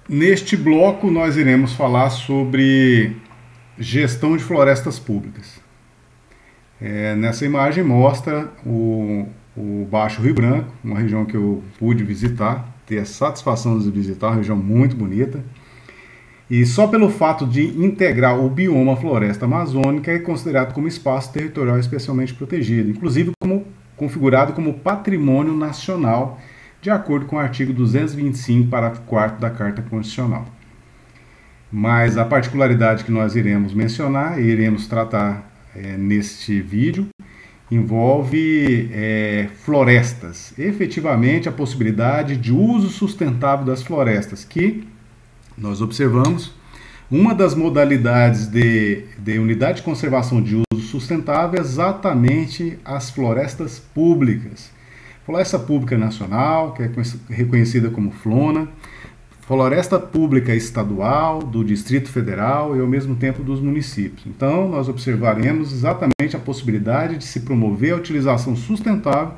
Neste bloco, nós iremos falar sobre gestão de florestas públicas. Nessa imagem mostra o Baixo Rio Branco, uma região que eu pude visitar, ter a satisfação de visitar, uma região muito bonita. E só pelo fato de integrar o bioma floresta amazônica é considerado como espaço territorial especialmente protegido, inclusive configurado como patrimônio nacional, de acordo com o artigo 225, parágrafo 4º da Carta Constitucional. Mas a particularidade que nós iremos mencionar e iremos tratar neste vídeo envolve florestas, efetivamente a possibilidade de uso sustentável das florestas, que nós observamos uma das modalidades de unidade de conservação de uso sustentável é exatamente as florestas públicas. Floresta Pública Nacional, que é reconhecida como FLONA, Floresta Pública Estadual, do Distrito Federal e ao mesmo tempo dos municípios. Então, nós observaremos exatamente a possibilidade de se promover a utilização sustentável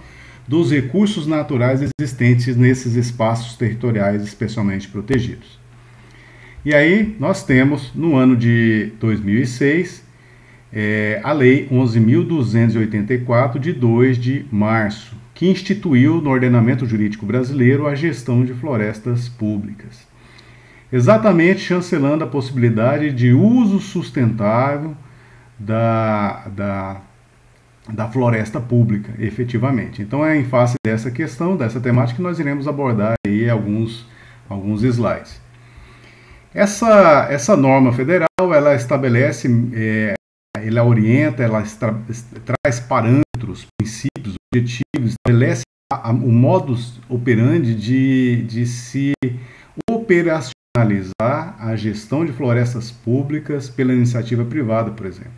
dos recursos naturais existentes nesses espaços territoriais especialmente protegidos. E aí, nós temos, no ano de 2006, a Lei 11.284, de 2 de março, que instituiu no ordenamento jurídico brasileiro a gestão de florestas públicas, exatamente chancelando a possibilidade de uso sustentável da floresta pública, efetivamente. Então, em face dessa questão, dessa temática, que nós iremos abordar aí alguns slides. Essa norma federal, ela estabelece, ela orienta, ela traz parâmetros, princípios, objetivos, estabelece o modus operandi de se operacionalizar a gestão de florestas públicas pela iniciativa privada, por exemplo.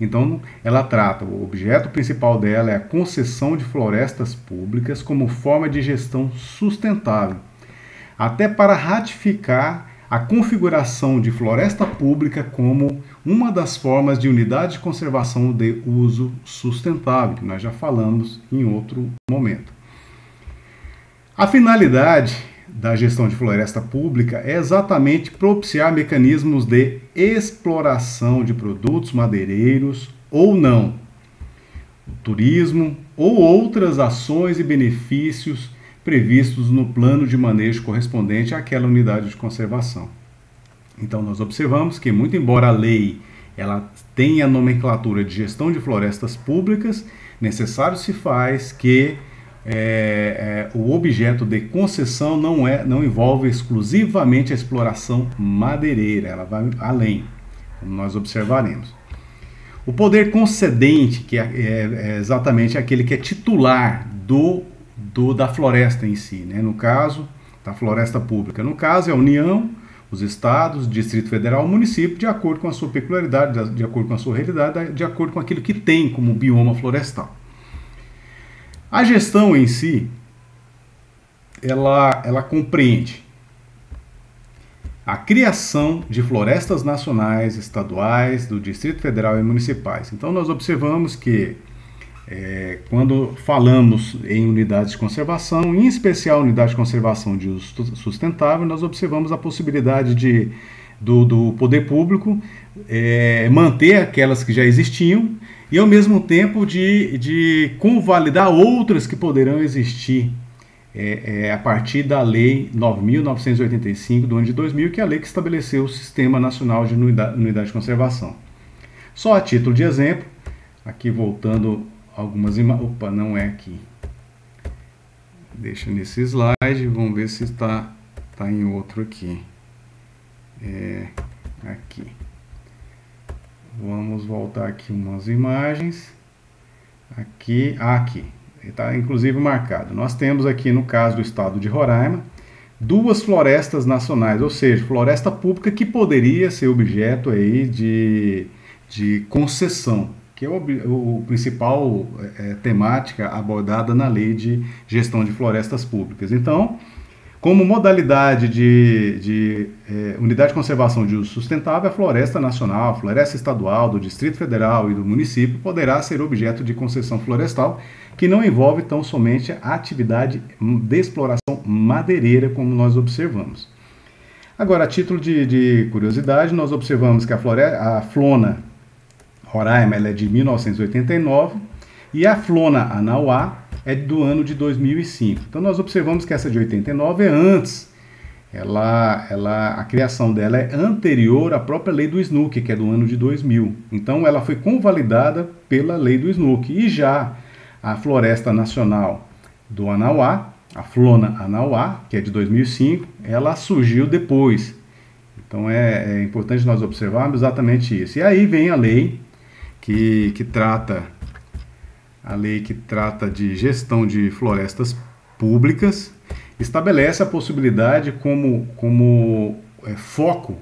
Então, ela trata, o objeto principal dela é a concessão de florestas públicas como forma de gestão sustentável, até para ratificar a configuração de floresta pública como uma das formas de unidade de conservação de uso sustentável, que nós já falamos em outro momento. A finalidade da gestão de floresta pública é exatamente propiciar mecanismos de exploração de produtos madeireiros ou não, turismo ou outras ações e benefícios previstos no plano de manejo correspondente àquela unidade de conservação. Então, nós observamos que, muito embora a lei ela tenha a nomenclatura de gestão de florestas públicas, necessário se faz que o objeto de concessão não envolve exclusivamente a exploração madeireira, ela vai além, como nós observaremos. O poder concedente, que é exatamente aquele que é titular da floresta em si, né? No caso, da floresta pública. No caso, é a União, os estados, Distrito Federal, o município, de acordo com a sua peculiaridade, de acordo com a sua realidade, de acordo com aquilo que tem como bioma florestal. A gestão em si, ela compreende a criação de florestas nacionais, estaduais, do Distrito Federal e municipais. Então, nós observamos que quando falamos em unidades de conservação, em especial unidade de conservação de uso sustentável, nós observamos a possibilidade do poder público manter aquelas que já existiam e, ao mesmo tempo, de convalidar outras que poderão existir a partir da Lei 9.985, do ano de 2000, que é a lei que estabeleceu o Sistema Nacional de Unidade de Conservação. Só a título de exemplo, aqui voltando algumas imagens. Opa, não é aqui. Deixa nesse slide, vamos ver se está em outro aqui. Aqui. Vamos voltar aqui umas imagens. Aqui. Está inclusive marcado. Nós temos aqui, no caso do estado de Roraima, 2 florestas nacionais, ou seja, floresta pública que poderia ser objeto aí de concessão, que é o principal temática abordada na Lei de Gestão de Florestas Públicas. Então, como modalidade de unidade de conservação de uso sustentável, a floresta nacional, a floresta estadual, do Distrito Federal e do município poderá ser objeto de concessão florestal, que não envolve tão somente a atividade de exploração madeireira, como nós observamos. Agora, a título de curiosidade, nós observamos que a Flona Roraima ela é de 1989 e a Flona Anauá é do ano de 2005. Então nós observamos que essa de 89 é antes, a criação dela é anterior à própria lei do SNUC, que é do ano de 2000. Então ela foi convalidada pela lei do SNUC. E já a Floresta Nacional do Anauá, a Flona Anauá, que é de 2005, ela surgiu depois. Então é importante nós observarmos exatamente isso. E aí vem a lei que trata de gestão de florestas públicas, estabelece a possibilidade como foco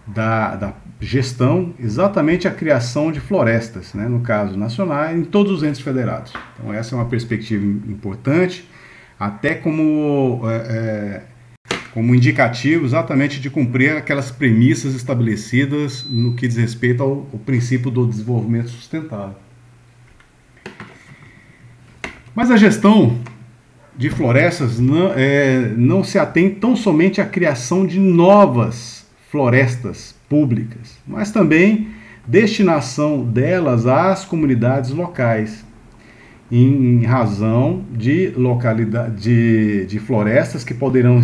da gestão exatamente a criação de florestas, né, no caso nacional, em todos os entes federados. Então essa é uma perspectiva importante, até como indicativo exatamente de cumprir aquelas premissas estabelecidas no que diz respeito ao princípio do desenvolvimento sustentável. Mas a gestão de florestas não se atém tão somente à criação de novas florestas públicas, mas também destinação delas às comunidades locais, em razão de florestas que poderão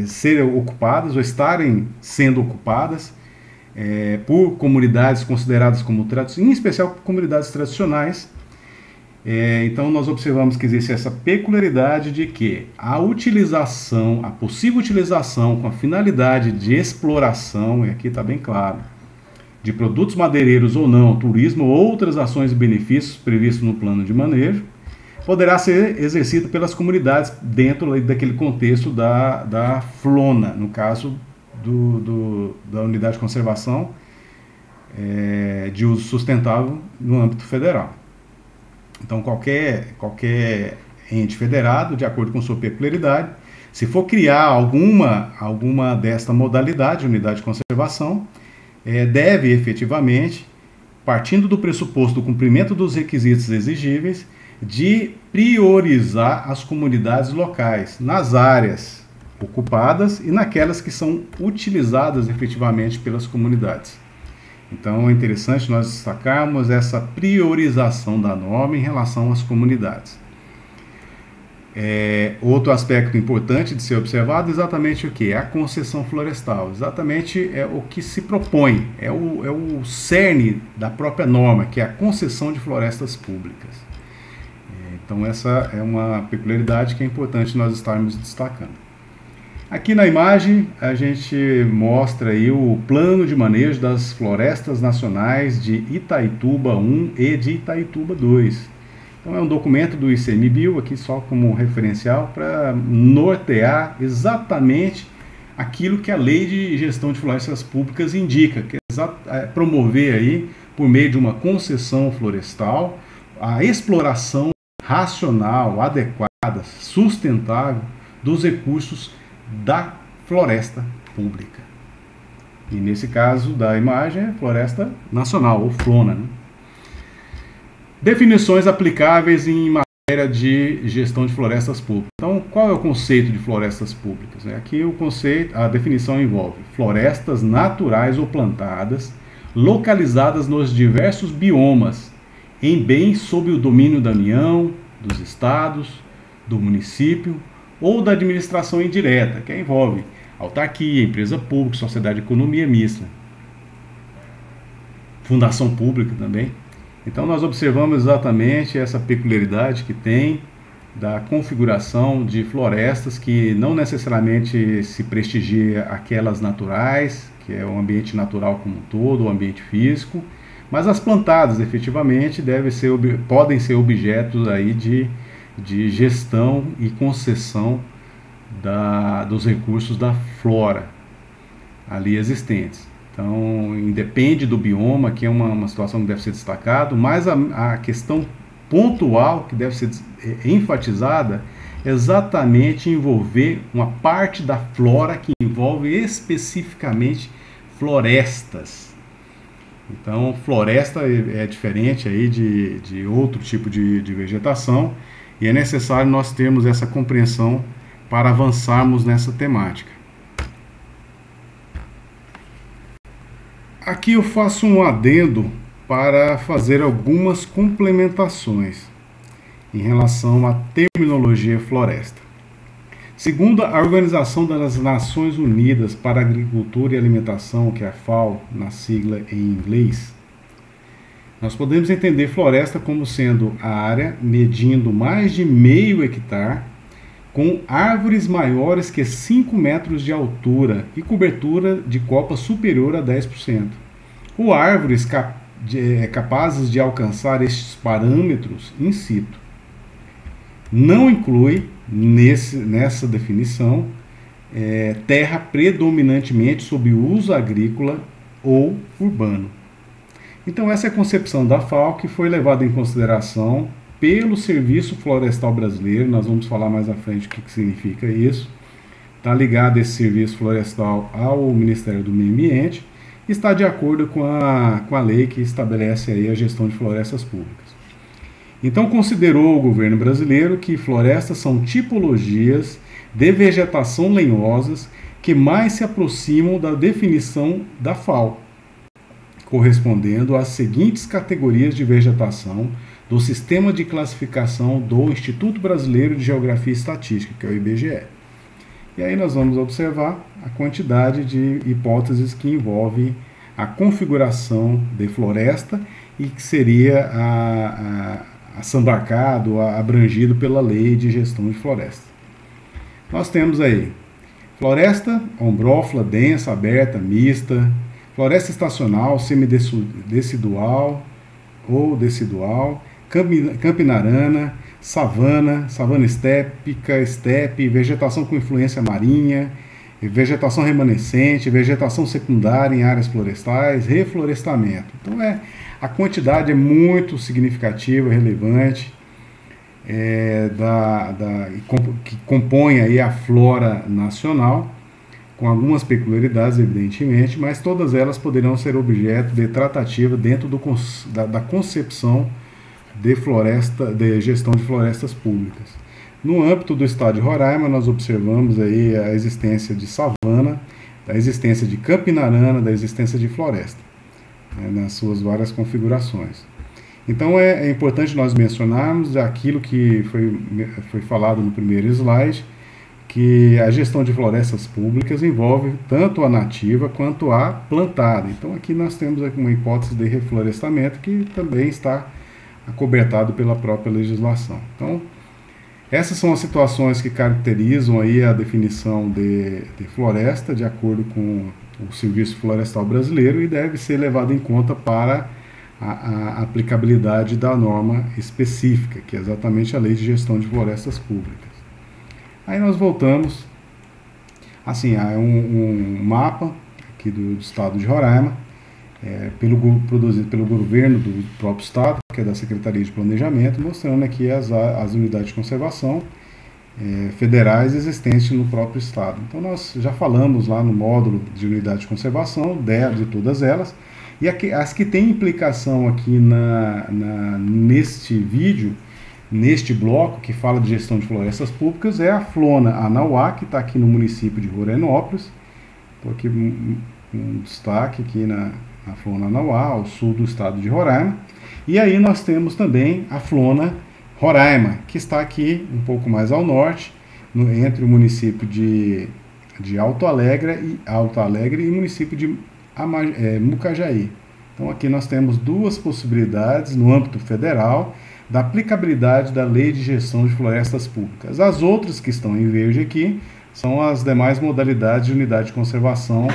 ser ocupadas ou estarem sendo ocupadas por comunidades consideradas como tradicionais, em especial comunidades tradicionais. Então nós observamos que existe essa peculiaridade de que a possível utilização com a finalidade de exploração, e aqui está bem claro, de produtos madeireiros ou não, turismo ou outras ações e benefícios previstos no plano de manejo, poderá ser exercido pelas comunidades dentro daquele contexto da FLONA, no caso da Unidade de Conservação de Uso Sustentável no âmbito federal. Então, qualquer ente federado, de acordo com sua peculiaridade, se for criar alguma desta modalidade, unidade de conservação, deve efetivamente, partindo do pressuposto do cumprimento dos requisitos exigíveis, de priorizar as comunidades locais nas áreas ocupadas e naquelas que são utilizadas efetivamente pelas comunidades. Então é interessante nós destacarmos essa priorização da norma em relação às comunidades. Outro aspecto importante de ser observado é exatamente o que? A concessão florestal. Exatamente o que se propõe, é o cerne da própria norma, que é a concessão de florestas públicas. Então essa é uma peculiaridade que é importante nós estarmos destacando. Aqui na imagem a gente mostra aí o plano de manejo das florestas nacionais de Itaituba 1 e de Itaituba 2. Então é um documento do ICMBio, aqui só como referencial, para nortear exatamente aquilo que a Lei de Gestão de Florestas Públicas indica, que é promover aí, por meio de uma concessão florestal, a exploração racional, adequada, sustentável dos recursos da floresta pública. E nesse caso da imagem é floresta nacional, ou FLONA, né? Definições aplicáveis em matéria de gestão de florestas públicas. Então, qual é o conceito de florestas públicas? Aqui a definição envolve florestas naturais ou plantadas, localizadas nos diversos biomas, em bens sob o domínio da União, dos estados, do município ou da administração indireta, que envolve autarquia, empresa pública, sociedade de economia mista, fundação pública também. Então nós observamos exatamente essa peculiaridade que tem da configuração de florestas que não necessariamente se prestigia aquelas naturais, que é o ambiente natural como um todo, o ambiente físico, mas as plantadas efetivamente podem ser objetos aí de gestão e concessão dos recursos da flora ali existentes. Então, independe do bioma, que é uma situação que deve ser destacada, mas a questão pontual que deve ser enfatizada é exatamente envolver uma parte da flora que envolve especificamente florestas. Então, floresta é diferente aí de outro tipo de vegetação, e é necessário nós termos essa compreensão para avançarmos nessa temática. Aqui eu faço um adendo para fazer algumas complementações em relação à terminologia floresta. Segundo a Organização das Nações Unidas para a Agricultura e Alimentação, que é a FAO, na sigla em inglês, nós podemos entender floresta como sendo a área medindo mais de meio hectare, com árvores maiores que 5 metros de altura e cobertura de copa superior a 10%, ou árvores capazes de alcançar estes parâmetros in situ. Não inclui nessa definição terra predominantemente sob uso agrícola ou urbano. Então essa é a concepção da FAO que foi levada em consideração pelo Serviço Florestal Brasileiro. Nós vamos falar mais à frente o que significa isso. Está ligado esse Serviço Florestal ao Ministério do Meio Ambiente e está de acordo com a lei que estabelece aí a gestão de florestas públicas. Então considerou o governo brasileiro que florestas são tipologias de vegetação lenhosas que mais se aproximam da definição da FAO, correspondendo às seguintes categorias de vegetação do Sistema de Classificação do Instituto Brasileiro de Geografia e Estatística, que é o IBGE. E aí nós vamos observar a quantidade de hipóteses que envolvem a configuração de floresta e que seria assambarcado, abrangido pela Lei de Gestão de Floresta. Nós temos aí floresta ombrófila, densa, aberta, mista, floresta estacional, semidecidual ou decidual, campinarana, savana estépica, estepe, vegetação com influência marinha, vegetação remanescente, vegetação secundária em áreas florestais, reflorestamento. Então a quantidade é muito significativa, relevante, que compõe aí a flora nacional, com algumas peculiaridades, evidentemente, mas todas elas poderão ser objeto de tratativa dentro da concepção de gestão de florestas públicas. No âmbito do estado de Roraima, nós observamos aí a existência de savana, a existência de campinarana, da existência de floresta, nas suas várias configurações. Então é importante nós mencionarmos aquilo que foi falado no primeiro slide, que a gestão de florestas públicas envolve tanto a nativa quanto a plantada. Então aqui nós temos uma hipótese de reflorestamento que também está acobertado pela própria legislação. Então essas são as situações que caracterizam aí a definição de floresta de acordo com o Serviço Florestal Brasileiro e deve ser levado em conta para a aplicabilidade da norma específica, que é exatamente a Lei de Gestão de Florestas Públicas. Aí nós voltamos, assim, há um mapa aqui do estado de Roraima, produzido pelo governo do próprio estado, que é da Secretaria de Planejamento, mostrando aqui as unidades de conservação federais existentes no próprio estado. Então nós já falamos lá no módulo de unidade de conservação de todas elas, e as que têm implicação aqui neste vídeo, neste bloco que fala de gestão de florestas públicas, é a Flona Anauá, que está aqui no município de Rorainópolis. Estou aqui um destaque aqui na Flona Anauá, ao sul do estado de Roraima. E aí nós temos também a Flona Roraima, que está aqui um pouco mais ao norte, entre o município de Alto Alegre e o município de Mucajaí. Então aqui nós temos duas possibilidades no âmbito federal da aplicabilidade da Lei de Gestão de Florestas Públicas. As outras que estão em verde aqui são as demais modalidades de unidade de conservação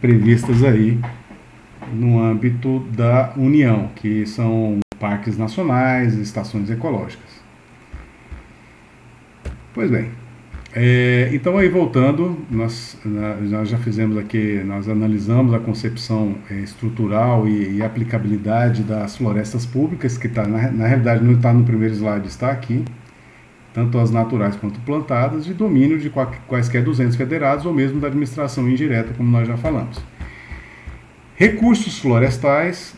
previstas aí no âmbito da União, que são parques nacionais e estações ecológicas. Pois bem, então aí voltando, nós já fizemos aqui, nós analisamos a concepção estrutural e aplicabilidade das florestas públicas, que na realidade não está no primeiro slide, está aqui, tanto as naturais quanto plantadas, de domínio de quaisquer 200 federados ou mesmo da administração indireta, como nós já falamos. Recursos florestais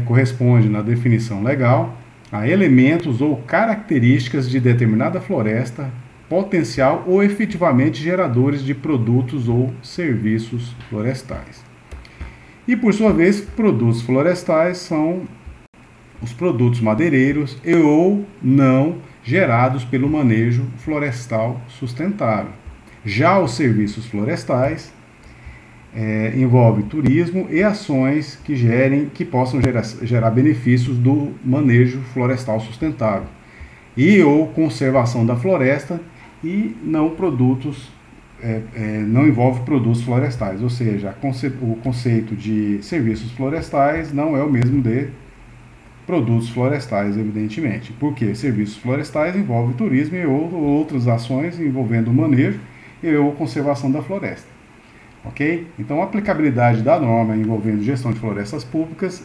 corresponde na definição legal a elementos ou características de determinada floresta, potencial ou efetivamente geradores de produtos ou serviços florestais. E, por sua vez, produtos florestais são os produtos madeireiros e ou não gerados pelo manejo florestal sustentável. Já os serviços florestais envolve turismo e ações que possam gerar benefícios do manejo florestal sustentável e ou conservação da floresta e não produtos, não envolve produtos florestais, ou seja, o conceito de serviços florestais não é o mesmo de produtos florestais, evidentemente, porque serviços florestais envolvem turismo e outras ações envolvendo o manejo e ou conservação da floresta. Ok? Então, a aplicabilidade da norma envolvendo gestão de florestas públicas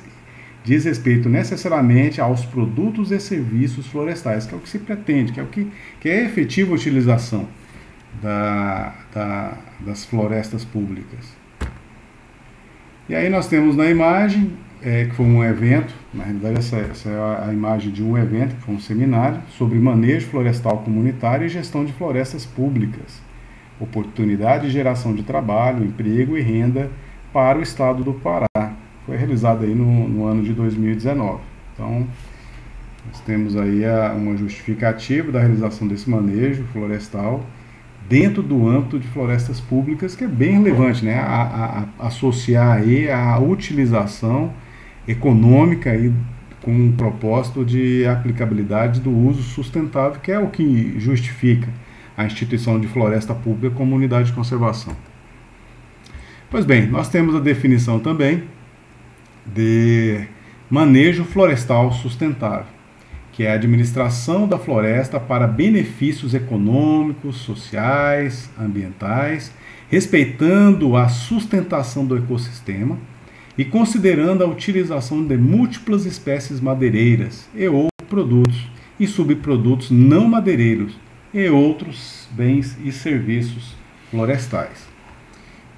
diz respeito necessariamente aos produtos e serviços florestais, que é o que se pretende, que é a efetiva utilização das florestas públicas. E aí nós temos na imagem, que foi um evento, na realidade essa é a imagem de um evento, que foi um seminário sobre manejo florestal comunitário e gestão de florestas públicas, oportunidade de geração de trabalho, emprego e renda para o estado do Pará. Foi realizado aí no ano de 2019. Então, nós temos aí uma justificativa da realização desse manejo florestal dentro do âmbito de florestas públicas, que é bem relevante, né? Associar aí a utilização econômica aí com um propósito de aplicabilidade do uso sustentável, que é o que justifica a instituição de floresta pública como unidade de conservação. Pois bem, nós temos a definição também de manejo florestal sustentável, que é a administração da floresta para benefícios econômicos, sociais, ambientais, respeitando a sustentação do ecossistema e considerando a utilização de múltiplas espécies madeireiras e ou produtos e subprodutos não madeireiros e outros bens e serviços florestais.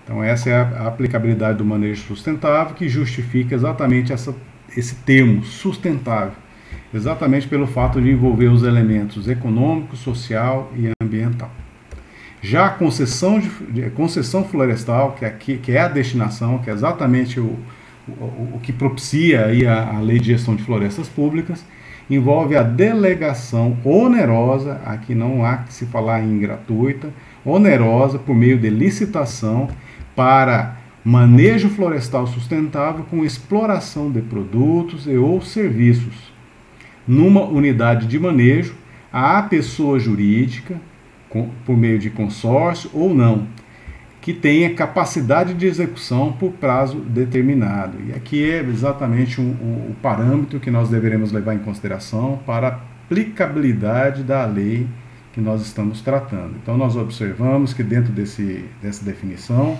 Então essa é a aplicabilidade do manejo sustentável, que justifica exatamente esse termo sustentável, exatamente pelo fato de envolver os elementos econômico, social e ambiental. Já a concessão florestal, que é a destinação, que é exatamente o que propicia aí a Lei de Gestão de Florestas Públicas, envolve a delegação onerosa, aqui não há que se falar em gratuita, onerosa por meio de licitação para manejo florestal sustentável com exploração de produtos e ou serviços numa unidade de manejo à pessoa jurídica, por meio de consórcio ou não, que tenha capacidade de execução por prazo determinado. E aqui é exatamente o parâmetro que nós deveremos levar em consideração para a aplicabilidade da lei que nós estamos tratando. Então nós observamos que dentro dessa definição,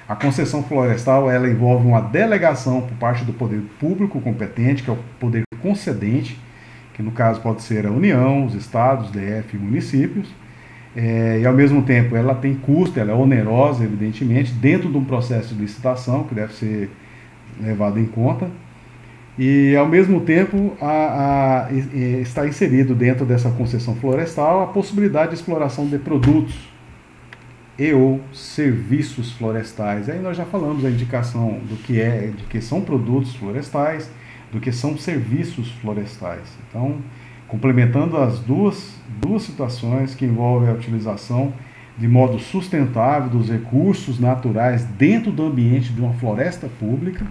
a concessão florestal ela envolve uma delegação por parte do poder público competente, que é o poder concedente, que no caso pode ser a União, os estados, DF e municípios, e ao mesmo tempo ela tem custo, ela é onerosa, evidentemente, dentro de um processo de licitação que deve ser levado em conta, e ao mesmo tempo está inserido dentro dessa concessão florestal a possibilidade de exploração de produtos e ou serviços florestais. Aí nós já falamos a indicação do que são produtos florestais, do que são serviços florestais. Então, complementando as duas situações que envolvem a utilização de modo sustentável dos recursos naturais dentro do ambiente de uma floresta pública,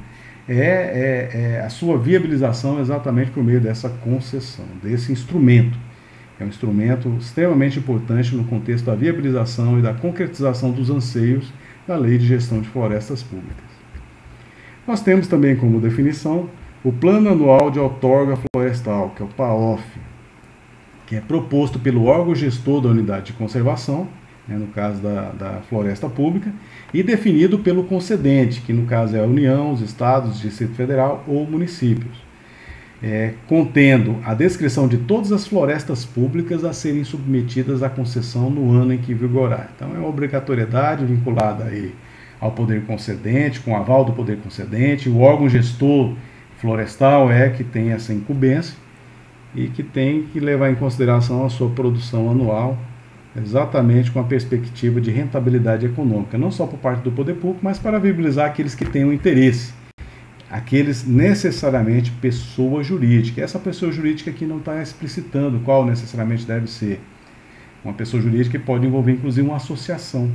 a sua viabilização exatamente por meio dessa concessão, desse instrumento. É um instrumento extremamente importante no contexto da viabilização e da concretização dos anseios da Lei de Gestão de Florestas Públicas. Nós temos também como definição o Plano Anual de Outorga Florestal, que é o PAOF, que é proposto pelo órgão gestor da unidade de conservação, no caso da floresta pública, e definido pelo concedente, que no caso é a União, os estados, o Distrito Federal ou municípios, contendo a descrição de todas as florestas públicas a serem submetidas à concessão no ano em que vigorar. Então é uma obrigatoriedade vinculada aí ao poder concedente, com aval do poder concedente, o órgão gestor florestal que tem essa incumbência e que tem que levar em consideração a sua produção anual, exatamente com a perspectiva de rentabilidade econômica, não só por parte do poder público, mas para viabilizar aqueles que tenham interesse aqueles necessariamente pessoa jurídica. Essa pessoa jurídica aqui não está explicitando qual necessariamente deve ser. Uma pessoa jurídica que pode envolver inclusive uma associação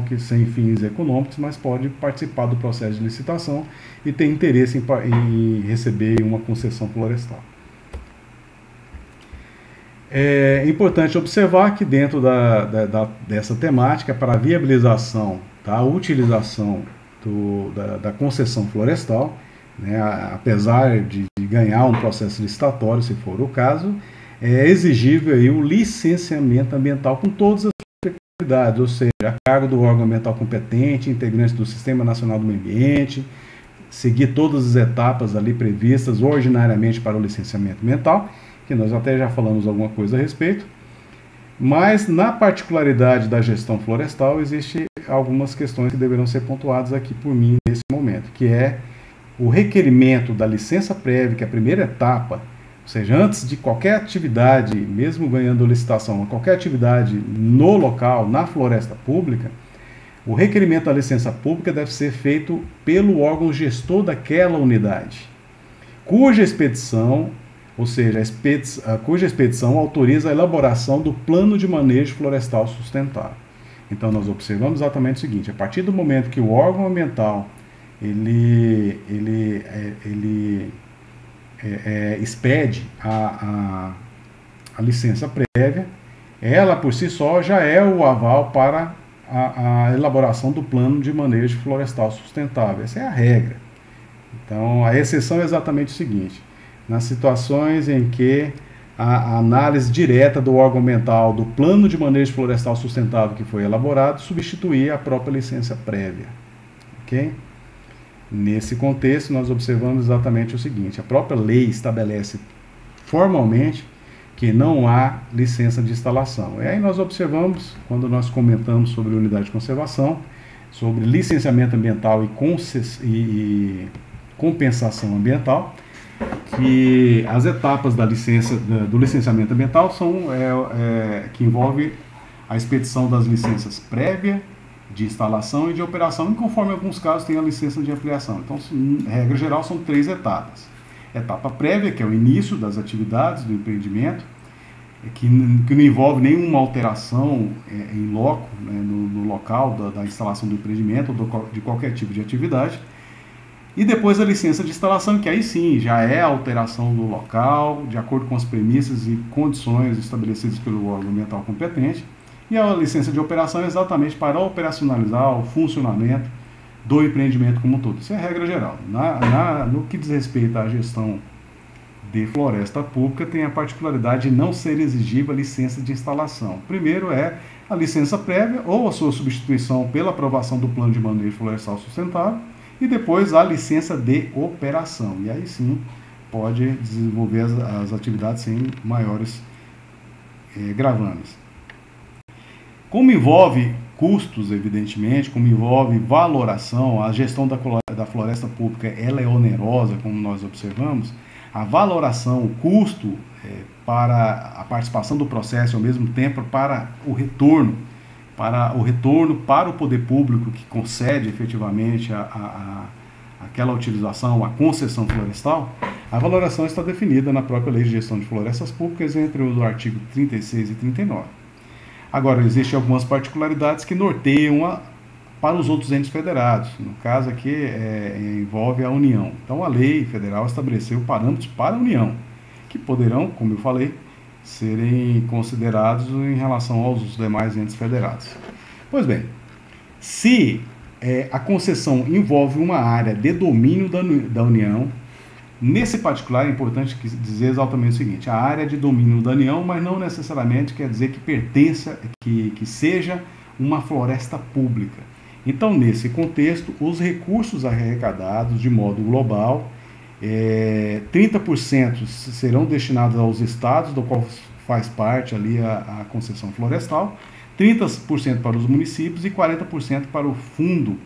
que sem fins econômicos, mas pode participar do processo de licitação e ter interesse em receber uma concessão florestal. É importante observar que dentro dessa temática, para a viabilização da utilização da concessão florestal, né, apesar de ganhar um processo licitatório, se for o caso, é exigível aí o licenciamento ambiental com todas as peculiaridades, ou seja, a cargo do órgão ambiental competente, integrante do Sistema Nacional do Meio Ambiente, seguir todas as etapas ali previstas ordinariamente para o licenciamento ambiental, que nós até já falamos alguma coisa a respeito, mas na particularidade da gestão florestal existem algumas questões que deverão ser pontuadas aqui por mim nesse momento, que é o requerimento da licença prévia, que é a primeira etapa, ou seja, antes de qualquer atividade, mesmo ganhando licitação, qualquer atividade no local, na floresta pública, o requerimento da licença pública deve ser feito pelo órgão gestor daquela unidade, cuja expedição, ou seja, cuja expedição autoriza a elaboração do plano de manejo florestal sustentável. Então nós observamos exatamente o seguinte: a partir do momento que o órgão ambiental expede a licença prévia, ela por si só já é o aval para a elaboração do plano de manejo florestal sustentável. Essa é a regra. Então a exceção é exatamente o seguinte: nas situações em que a análise direta do órgão ambiental do plano de manejo florestal sustentável que foi elaborado substituir a própria licença prévia. Ok? Nesse contexto, nós observamos exatamente o seguinte: a própria lei estabelece formalmente que não há licença de instalação. E aí nós observamos, quando nós comentamos sobre unidade de conservação, sobre licenciamento ambiental e compensação ambiental, que as etapas do licenciamento ambiental são que envolve a expedição das licenças prévia, de instalação e de operação, e conforme em alguns casos tem a licença de ampliação. Então, regra geral, são 3 etapas. Etapa prévia, que é o início das atividades do empreendimento, que não envolve nenhuma alteração em loco, né, no local da instalação do empreendimento ou de qualquer tipo de atividade. E depois a licença de instalação, que aí sim já é a alteração do local, de acordo com as premissas e condições estabelecidas pelo órgão ambiental competente. E a licença de operação é exatamente para operacionalizar o funcionamento do empreendimento como um todo. Isso é a regra geral. No que diz respeito à gestão de floresta pública, tem a particularidade de não ser exigível a licença de instalação. Primeiro é a licença prévia ou a sua substituição pela aprovação do plano de manejo florestal sustentável, e depois a licença de operação. E aí sim pode desenvolver as atividades sem maiores gravames. Como envolve custos, evidentemente, como envolve valoração, a gestão da floresta pública ela é onerosa, como nós observamos, a valoração, o custo para a participação do processo, ao mesmo tempo para o retorno para o poder público que concede efetivamente aquela utilização, a concessão florestal, a valoração está definida na própria Lei de Gestão de Florestas Públicas, entre o artigo 36 e 39. Agora, existem algumas particularidades que norteiam para os outros entes federados. No caso aqui, envolve a União. Então, a lei federal estabeleceu parâmetros para a União, que poderão, como eu falei, serem considerados em relação aos demais entes federados. Pois bem, se a concessão envolve uma área de domínio da União, nesse particular é importante dizer exatamente o seguinte: a área de domínio da União, mas não necessariamente quer dizer que pertença, que seja uma floresta pública. Então, nesse contexto, os recursos arrecadados de modo global, 30% serão destinados aos estados, do qual faz parte ali a concessão florestal, 30% para os municípios e 40% para o fundo,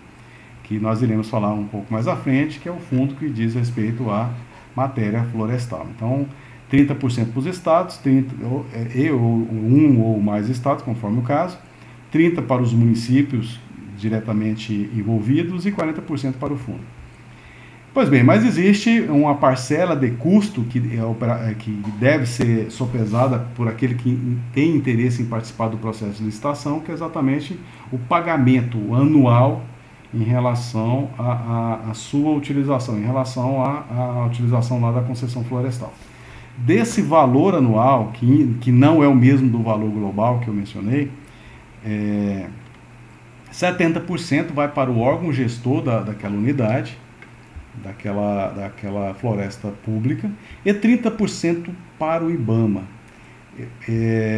que nós iremos falar um pouco mais à frente, que é o fundo que diz respeito à matéria florestal. Então, 30% para os estados, um ou mais estados, conforme o caso, 30% para os municípios diretamente envolvidos e 40% para o fundo. Pois bem, mas existe uma parcela de custo que deve ser sopesada por aquele que tem interesse em participar do processo de licitação, que é exatamente o pagamento anual em relação à sua utilização, em relação à utilização lá da concessão florestal. Desse valor anual, que não é o mesmo do valor global que eu mencionei, 70% vai para o órgão gestor daquela unidade, daquela floresta pública, e 30% para o IBAMA,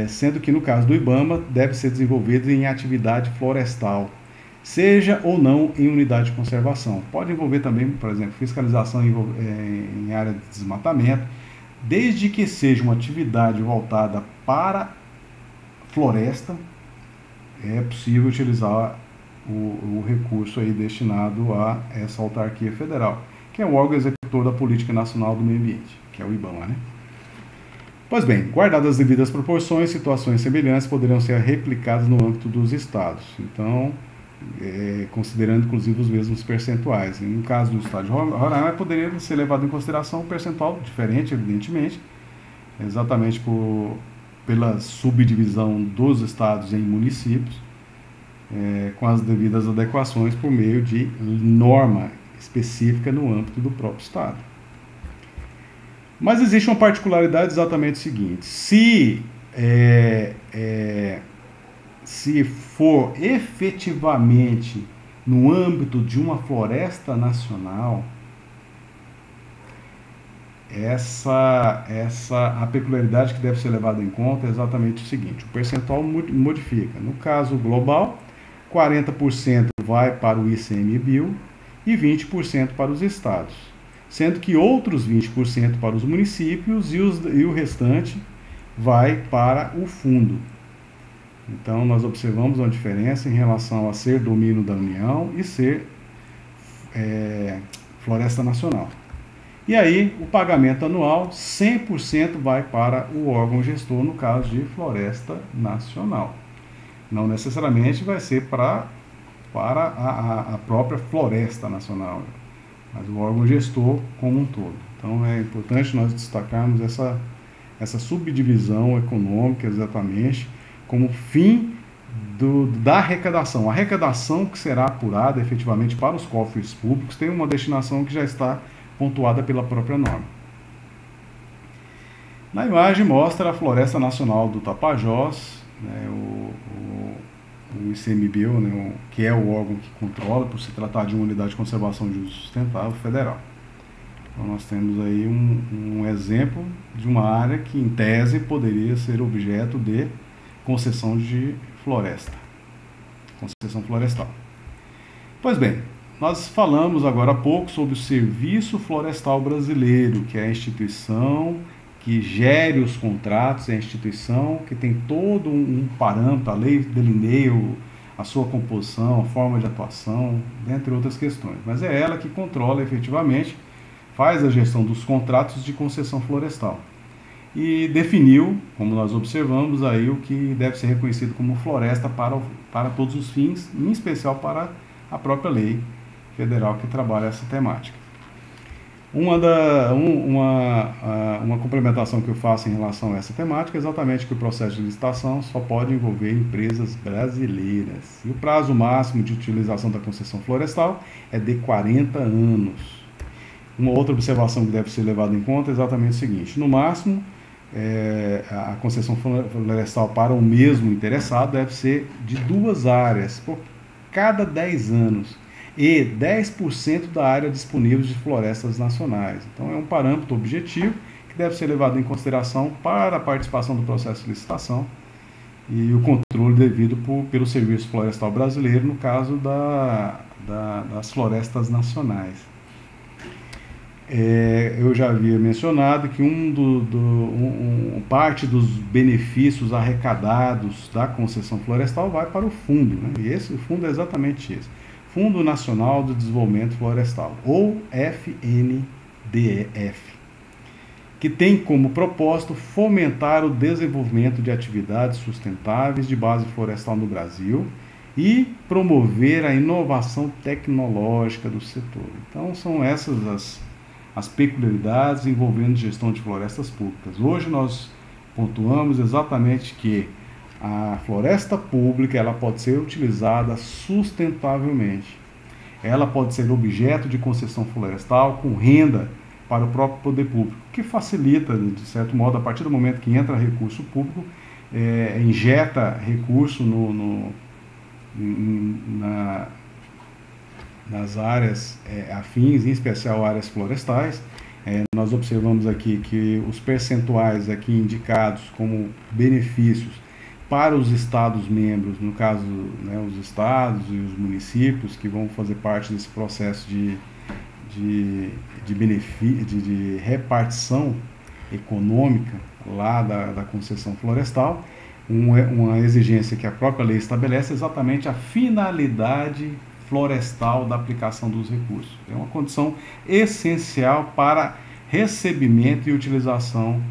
sendo que no caso do IBAMA deve ser desenvolvido em atividade florestal, seja ou não em unidade de conservação. Pode envolver também, por exemplo, fiscalização em área de desmatamento, desde que seja uma atividade voltada para floresta, é possível utilizar o recurso aí destinado a essa autarquia federal, que é o órgão executor da Política Nacional do Meio Ambiente, que é o IBAMA, né? Pois bem, guardadas as devidas proporções, situações semelhantes poderão ser replicadas no âmbito dos estados. Então, considerando inclusive os mesmos percentuais. No caso do estado de Roraima, poderia ser levado em consideração um percentual diferente, evidentemente, exatamente pela subdivisão dos estados em municípios, com as devidas adequações por meio de norma específica no âmbito do próprio estado. Mas existe uma particularidade exatamente o seguinte: se for efetivamente no âmbito de uma floresta nacional, a peculiaridade que deve ser levada em conta é exatamente o seguinte: o percentual modifica. No caso global, 40% vai para o ICMBio e 20% para os estados, sendo que outros 20% para os municípios e o restante vai para o fundo. Então, nós observamos uma diferença em relação a ser domínio da União e ser floresta nacional. E aí, o pagamento anual, 100% vai para o órgão gestor, no caso de floresta nacional. Não necessariamente vai ser para a própria floresta nacional, mas o órgão gestor como um todo. Então, é importante nós destacarmos essa subdivisão econômica exatamente como fim da arrecadação. A arrecadação que será apurada efetivamente para os cofres públicos tem uma destinação que já está pontuada pela própria norma. Na imagem mostra a Floresta Nacional do Tapajós, né, o ICMBio, né, que é o órgão que controla, por se tratar de uma unidade de conservação de uso sustentável federal. Então nós temos aí um exemplo de uma área que em tese poderia ser objeto de concessão de floresta, concessão florestal. Pois bem, nós falamos agora há pouco sobre o Serviço Florestal Brasileiro, que é a instituição que gere os contratos, é a instituição que tem todo um parâmetro, a lei delineia a sua composição, a forma de atuação, dentre outras questões. Mas é ela que controla efetivamente, faz a gestão dos contratos de concessão florestal. E definiu, como nós observamos aí, o que deve ser reconhecido como floresta para todos os fins, em especial para a própria lei federal que trabalha essa temática. Uma complementação que eu faço em relação a essa temática é exatamente que o processo de licitação só pode envolver empresas brasileiras. E o prazo máximo de utilização da concessão florestal é de 40 anos. Uma outra observação que deve ser levada em conta é exatamente o seguinte: no máximo, a concessão florestal para o mesmo interessado deve ser de 2 áreas por cada 10 anos e 10% da área disponível de florestas nacionais. Então é um parâmetro objetivo que deve ser levado em consideração para a participação do processo de licitação e o controle devido pelo Serviço Florestal Brasileiro no caso das florestas nacionais. Eu já havia mencionado que parte dos benefícios arrecadados da concessão florestal vai para o fundo, né? E o fundo é exatamente esse: Fundo Nacional de Desenvolvimento Florestal, ou FNDEF, que tem como propósito fomentar o desenvolvimento de atividades sustentáveis de base florestal no Brasil e promover a inovação tecnológica do setor. Então, são essas as peculiaridades envolvendo gestão de florestas públicas. Hoje nós pontuamos exatamente que a floresta pública ela pode ser utilizada sustentavelmente. Ela pode ser objeto de concessão florestal com renda para o próprio poder público, que facilita, de certo modo, a partir do momento que entra recurso público, injeta recurso nas áreas afins, em especial áreas florestais. Nós observamos aqui que os percentuais aqui indicados como benefícios para os estados membros, no caso, né, os estados e os municípios que vão fazer parte desse processo de repartição econômica lá da concessão florestal, uma exigência que a própria lei estabelece exatamente a finalidade florestal da aplicação dos recursos. É uma condição essencial para recebimento e utilização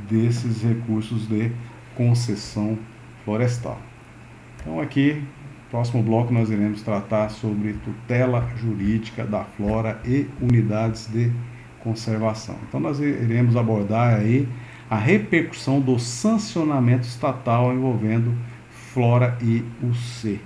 desses recursos de concessão florestal. Então aqui, no próximo bloco, nós iremos tratar sobre tutela jurídica da flora e unidades de conservação. Então nós iremos abordar aí a repercussão do sancionamento estatal envolvendo flora e UC.